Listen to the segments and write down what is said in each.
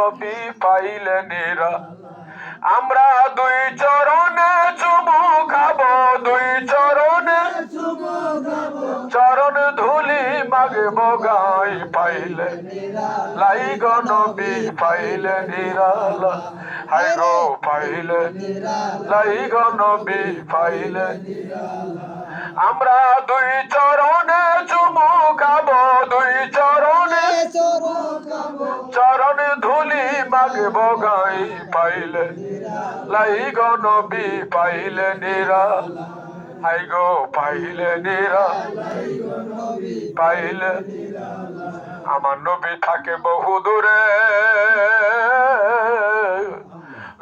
নবী পাইলে নিরা। আমরা দুই চরণে চুমু খাবো, দুই চরণে চরণ ধুলি মাগব গাই পাইলে লাই গো নবী পাইলে নিরালা। হায় গো পাইলে লাই গো নবী পাইলে। আমরা দুই চরণে চুমু খাবো, দুই চরণে চরণ ধুলি মাগব গাই পাইলে লাই গো নবী পাইলে নিরালা। হায় গো পাইলে নিরা পাইলে। আমার নবী থাকে বহু দূরে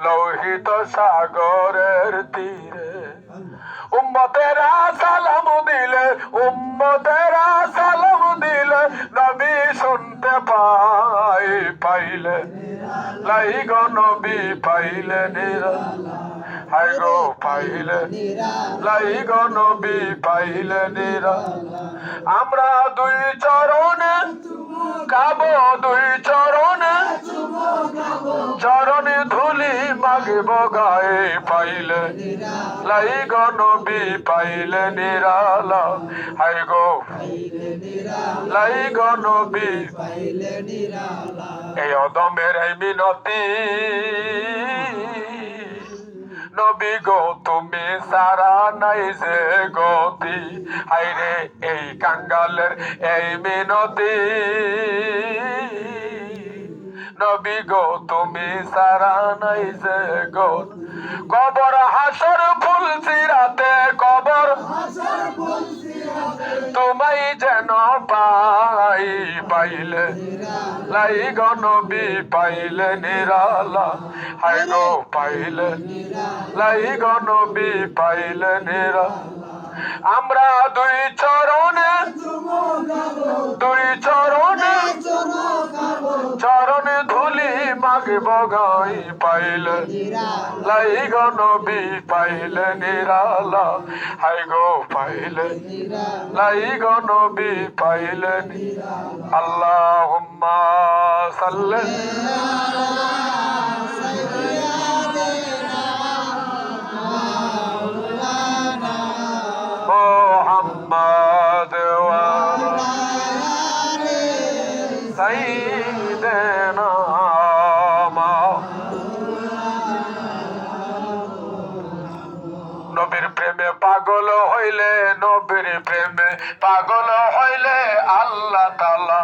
লোহিত সাগরের তীরে। উম্মতেরা সালাম দিলে, উম্মতেরা সালাম দিলে নবী শুনতে পাই পাইলে লাই গো নবী পাইলে নিরা। হায় গো পাইলে লাই গো নবী পাইলে নিরা। আমরা দুই চরণে খাবো, দুই চরণে চরণ ধুলি মাগব গায়ে পাইলে লাই গো নবী পাইলে নিরালা। হায় গো লাই গো নবী। এই অদমের এই মিনতি নবী গো তুমি সারা নাই যে গতি। হায়রে এই কাঙ্গালের এই মিনতি নবী গো তুমি সারা নাই যে গত। কবর হাসর ফুল সিরাতে, কবর তোমায় যেন পাই পাইলে লাই গো নবী পাইলে নিরালা। হায় গো পাইলে লাই গো নবী পাইলে নিরা। আমরা দুই চরণে দুই চরণে চরণ ধুলি মাগব গাই পাইলে লাই গো নবী পাইলে নিরালা। হায় গো পাইলে লাই গো নবী পাইলে। আল্লাহুম্মা সাল্লি মুহাম্মদ ওয়া সাইয়্যিদিনা। নবীর প্রেমে পাগল হইলে, নবীর প্রেমে পাগল হইলে আল্লাহ তাআলা